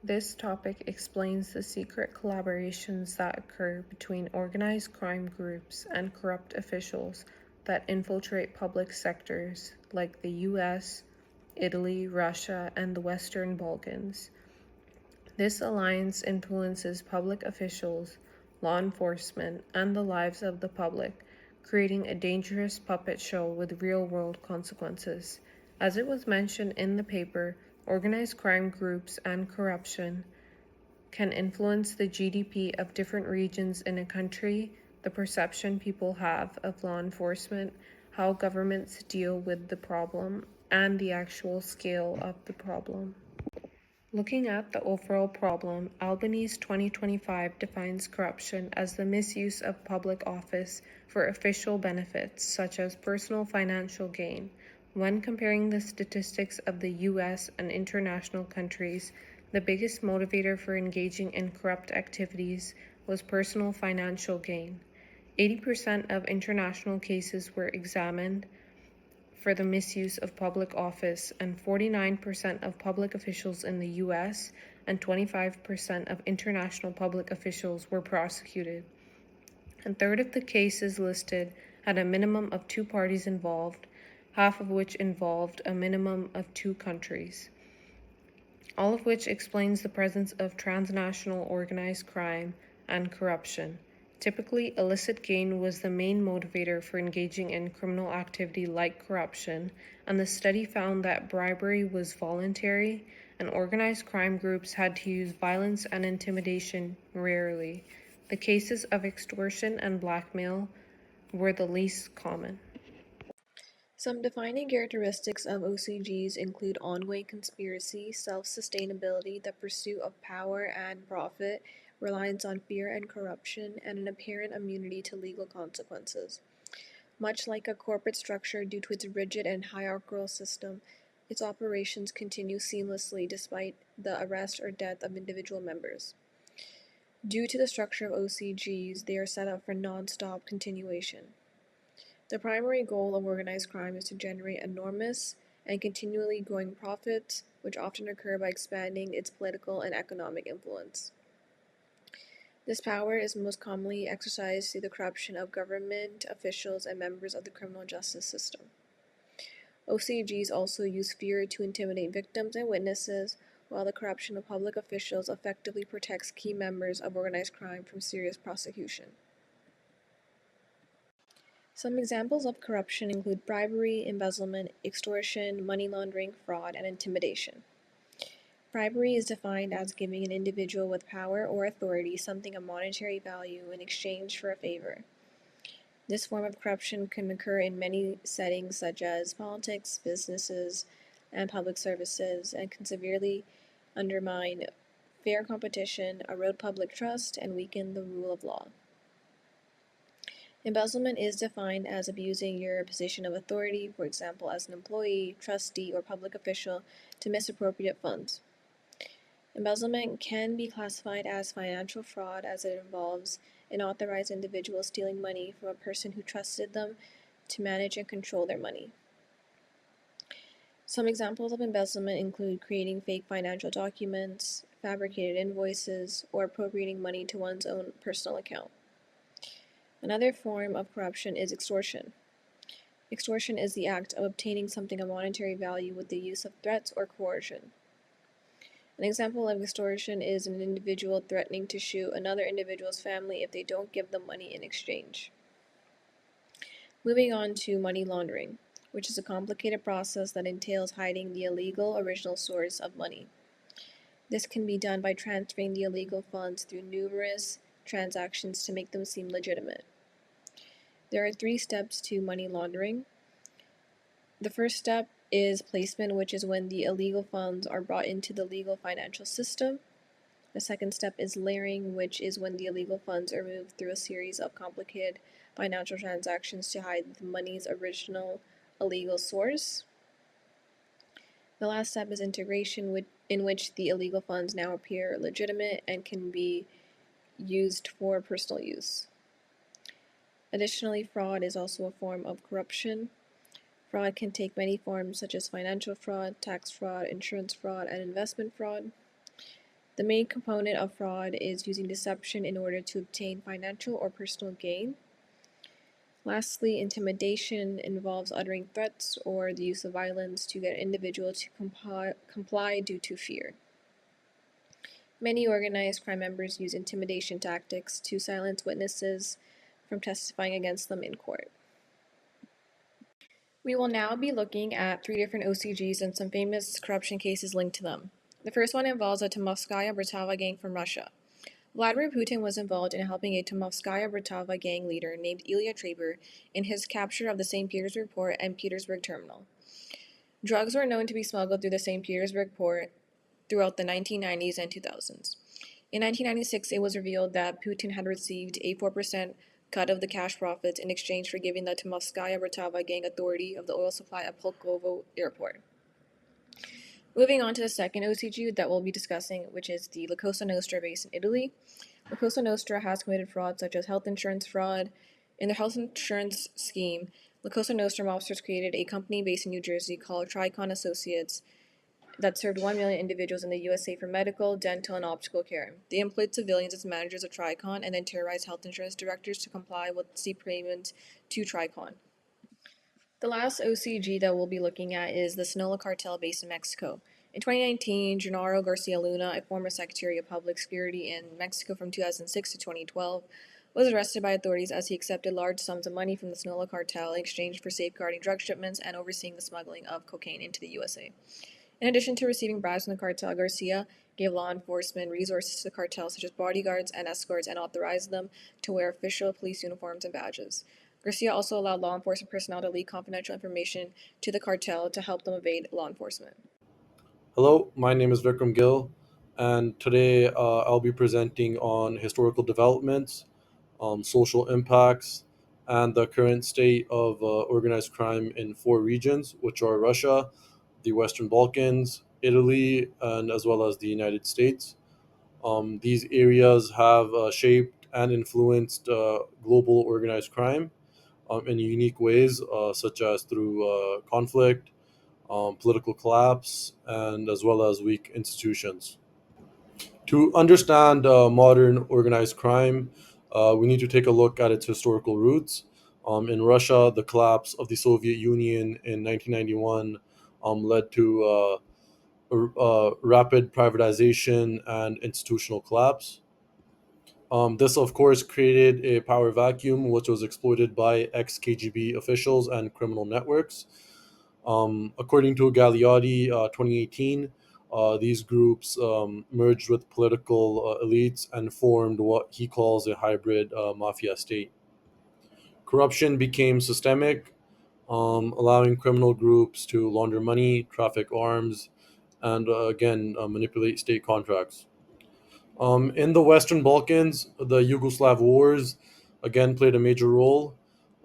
This topic explains the secret collaborations that occur between organized crime groups and corrupt officials that infiltrate public sectors like the US, Italy, Russia, and the Western Balkans. This alliance influences public officials, law enforcement, and the lives of the public, creating a dangerous puppet show with real-world consequences. As it was mentioned in the paper, organized crime groups and corruption can influence the GDP of different regions in a country, the perception people have of law enforcement, how governments deal with the problem, and the actual scale of the problem. Looking at the overall problem, Albany's 2025 defines corruption as the misuse of public office for official benefits, such as personal financial gain. When comparing the statistics of the US and international countries, the biggest motivator for engaging in corrupt activities was personal financial gain. 80% of international cases were examined for the misuse of public office, and 49% of public officials in the US and 25% of international public officials were prosecuted. A third of the cases listed had a minimum of 2 parties involved, half of which involved a minimum of 2 countries. All of which explains the presence of transnational organized crime and corruption. Typically, illicit gain was the main motivator for engaging in criminal activity like corruption, and the study found that bribery was voluntary, and organized crime groups had to use violence and intimidation rarely. The cases of extortion and blackmail were the least common. Some defining characteristics of OCGs include ongoing conspiracy, self-sustainability, the pursuit of power and profit, reliance on fear and corruption, and an apparent immunity to legal consequences. Much like a corporate structure due to its rigid and hierarchical system, its operations continue seamlessly despite the arrest or death of individual members. Due to the structure of OCGs, they are set up for non-stop continuation. The primary goal of organized crime is to generate enormous and continually growing profits, which often occur by expanding its political and economic influence. This power is most commonly exercised through the corruption of government officials and members of the criminal justice system. OCGs also use fear to intimidate victims and witnesses, while the corruption of public officials effectively protects key members of organized crime from serious prosecution. Some examples of corruption include bribery, embezzlement, extortion, money laundering, fraud, and intimidation. Bribery is defined as giving an individual with power or authority something of monetary value in exchange for a favor. This form of corruption can occur in many settings such as politics, businesses, and public services, and can severely undermine fair competition, erode public trust, and weaken the rule of law. Embezzlement is defined as abusing your position of authority, for example as an employee, trustee, or public official, to misappropriate funds. Embezzlement can be classified as financial fraud as it involves an authorized individual stealing money from a person who trusted them to manage and control their money. Some examples of embezzlement include creating fake financial documents, fabricated invoices, or appropriating money to one's own personal account. Another form of corruption is extortion. Extortion is the act of obtaining something of monetary value with the use of threats or coercion. An example of extortion is an individual threatening to shoot another individual's family if they don't give them money in exchange. Moving on to money laundering, which is a complicated process that entails hiding the illegal original source of money. This can be done by transferring the illegal funds through numerous transactions to make them seem legitimate. There are 3 steps to money laundering. The first step is placement, which is when the illegal funds are brought into the legal financial system. The second step is layering, which is when the illegal funds are moved through a series of complicated financial transactions to hide the money's original illegal source. The last step is integration, in which the illegal funds now appear legitimate and can be used for personal use. Additionally, fraud is also a form of corruption. Fraud can take many forms such as financial fraud, tax fraud, insurance fraud, and investment fraud. The main component of fraud is using deception in order to obtain financial or personal gain. Lastly, intimidation involves uttering threats or the use of violence to get an individual to comply due to fear. Many organized crime members use intimidation tactics to silence witnesses from testifying against them in court. We will now be looking at three different OCGs and some famous corruption cases linked to them. The first one involves a Tomovskaya Bratava gang from Russia. Vladimir Putin was involved in helping a Tomovskaya Bratava gang leader named Ilya Treber in his capture of the St. Petersburg port and Petersburg terminal. Drugs were known to be smuggled through the St. Petersburg port throughout the 1990s and 2000s. In 1996, it was revealed that Putin had received a 4% cut of the cash profits in exchange for giving the Tomovskaya Bratava gang authority of the oil supply at Pulkovo airport. Moving on to the second OCG that we'll be discussing, which is the La Cosa Nostra base in Italy. La Cosa Nostra has committed fraud such as health insurance fraud. In their health insurance scheme, La Cosa Nostra officers created a company based in New Jersey called Tricon Associates that served 1 million individuals in the USA for medical, dental, and optical care. They employed civilians as managers of Tricon and then terrorized health insurance directors to comply with steep payments to Tricon. The last OCG that we'll be looking at is the Sinaloa cartel based in Mexico. In 2019, Gennaro Garcia Luna, a former Secretary of Public Security in Mexico from 2006 to 2012, was arrested by authorities as he accepted large sums of money from the Sinaloa cartel in exchange for safeguarding drug shipments and overseeing the smuggling of cocaine into the USA. In addition to receiving bribes from the cartel, Garcia gave law enforcement resources to the cartel, such as bodyguards and escorts, and authorized them to wear official police uniforms and badges. Garcia also allowed law enforcement personnel to leak confidential information to the cartel to help them evade law enforcement. Hello, my name is Vikram Gill, and today I'll be presenting on historical developments, social impacts, and the current state of organized crime in four regions, which are Russia, the Western Balkans, Italy, and as well as the United States. These areas have shaped and influenced global organized crime in unique ways, such as through conflict, political collapse, and as well as weak institutions. To understand modern organized crime, we need to take a look at its historical roots. In Russia, the collapse of the Soviet Union in 1991 led to rapid privatization and institutional collapse. This, of course, created a power vacuum which was exploited by ex KGB officials and criminal networks. According to Gagliotti, 2018, these groups merged with political elites and formed what he calls a hybrid mafia state. Corruption became systemic, allowing criminal groups to launder money, traffic arms, and again, manipulate state contracts. In the Western Balkans, the Yugoslav wars again played a major role.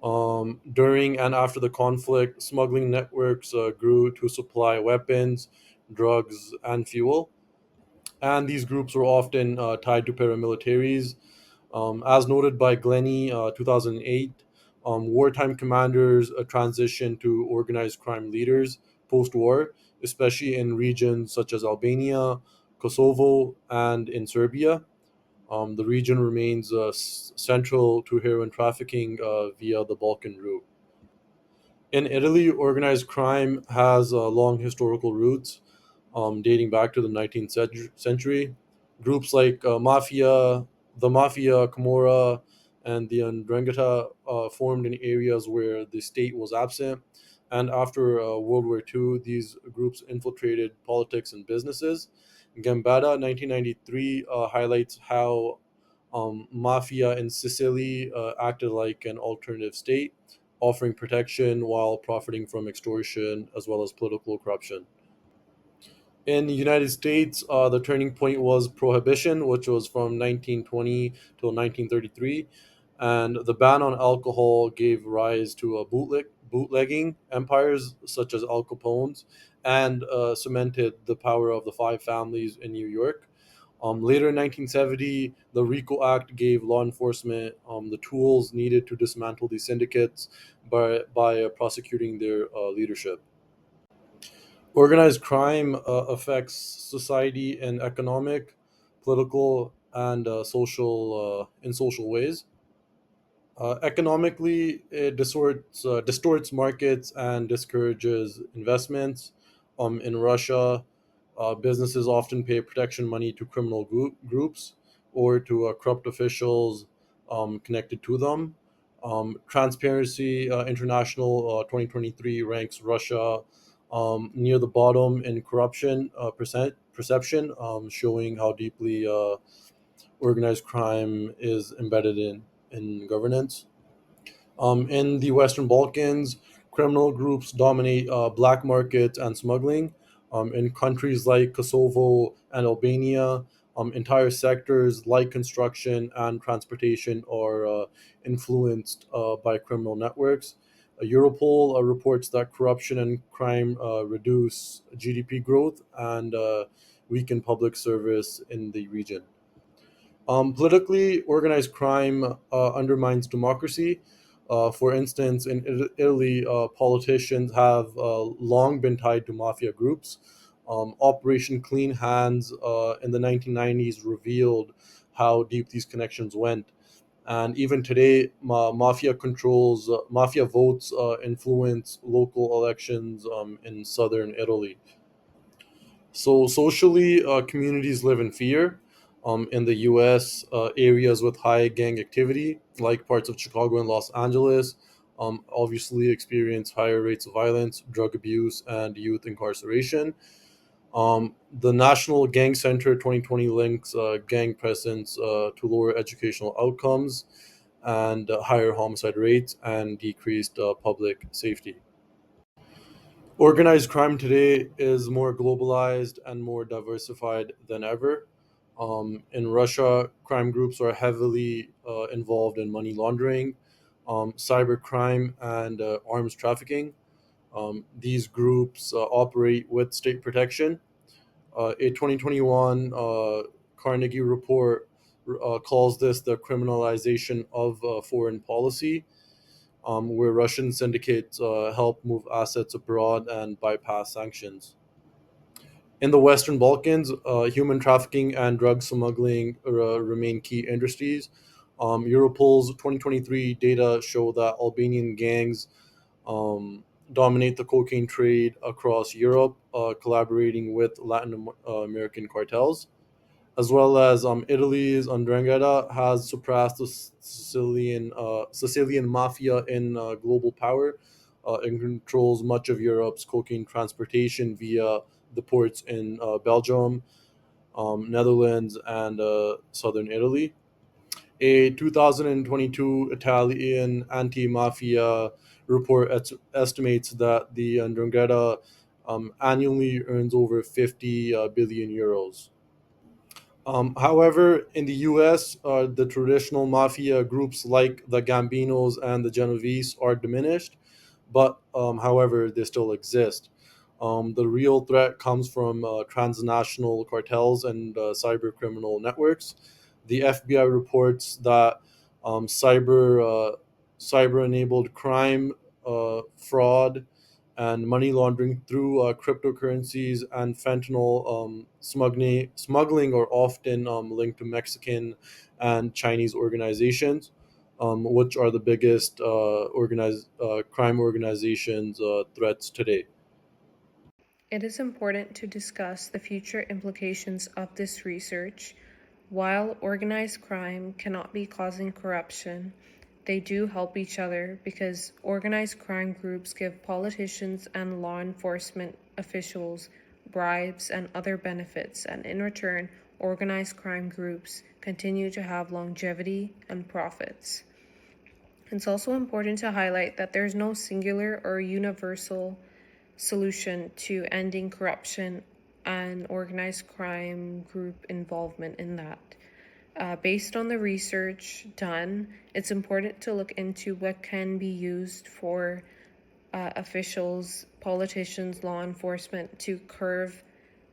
During and after the conflict, smuggling networks grew to supply weapons, drugs, and fuel. And these groups were often tied to paramilitaries. As noted by Glenny, 2008, wartime commanders transitioned to organized crime leaders post war, especially in regions such as Albania, Kosovo, and in Serbia. The region remains central to heroin trafficking via the Balkan route. In Italy, organized crime has long historical roots dating back to the 19th century. Groups like the Mafia, Camorra, and the Ndrangheta formed in areas where the state was absent. And after World War II, these groups infiltrated politics and businesses. Gambetta, 1993, highlights how mafia in Sicily acted like an alternative state, offering protection while profiting from extortion as well as political corruption. In the United States, the turning point was Prohibition, which was from 1920 till 1933, and the ban on alcohol gave rise to a bootlegging empires such as Al Capone's, and cemented the power of the five families in New York. Later in 1970, the RICO Act gave law enforcement the tools needed to dismantle these syndicates by prosecuting their leadership. Organized crime affects society and economic. political, and social ways. Economically, it distorts markets and discourages investments. In Russia, businesses often pay protection money to criminal groups or to corrupt officials connected to them. Transparency International 2023 ranks Russia near the bottom in corruption perception, showing how deeply organized crime is embedded in governance. In the Western Balkans, criminal groups dominate black markets and smuggling. In countries like Kosovo and Albania, entire sectors like construction and transportation are influenced by criminal networks. Europol reports that corruption and crime reduce GDP growth and weaken public service in the region. Politically, organized crime undermines democracy. For instance, in Italy, politicians have long been tied to mafia groups. Operation Clean Hands in the 1990s revealed how deep these connections went. And even today, mafia votes influence local elections in southern Italy. So socially, communities live in fear. In the U.S., areas with high gang activity, like parts of Chicago and Los Angeles, obviously experience higher rates of violence, drug abuse, and youth incarceration. The National Gang Center 2020 links gang presence to lower educational outcomes and higher homicide rates and decreased public safety. Organized crime today is more globalized and more diversified than ever. In Russia, crime groups are heavily involved in money laundering, cyber crime, and arms trafficking. These groups operate with state protection. A 2021 Carnegie report calls this the criminalization of foreign policy, where Russian syndicates help move assets abroad and bypass sanctions. In the Western Balkans, human trafficking and drug smuggling remain key industries. Europol's 2023 data show that Albanian gangs dominate the cocaine trade across Europe, collaborating with Latin American cartels, as well as Italy's 'Ndrangheta has surpassed the Sicilian mafia in global power. It controls much of Europe's cocaine transportation via the ports in Belgium, Netherlands, and southern Italy. A 2022 Italian anti-mafia report estimates that the 'Ndrangheta annually earns over 50 billion euros. However, in the US, the traditional mafia groups like the Gambinos and the Genovese are diminished, but however, they still exist. The real threat comes from transnational cartels and cyber criminal networks. The FBI reports that cyber enabled crime, fraud, and money laundering through cryptocurrencies and fentanyl smuggling are often linked to Mexican and Chinese organizations, which are the biggest organized crime organizations threats today. It is important to discuss the future implications of this research. While organized crime cannot be causing corruption, they do help each other because organized crime groups give politicians and law enforcement officials bribes and other benefits, and in return, organized crime groups continue to have longevity and profits. It's also important to highlight that there's no singular or universal solution to ending corruption and organized crime group involvement in that. Based on the research done, it's important to look into what can be used for officials, politicians, law enforcement to curb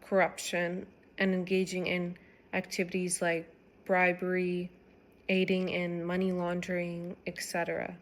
corruption and engaging in activities like bribery, aiding in money laundering, etc.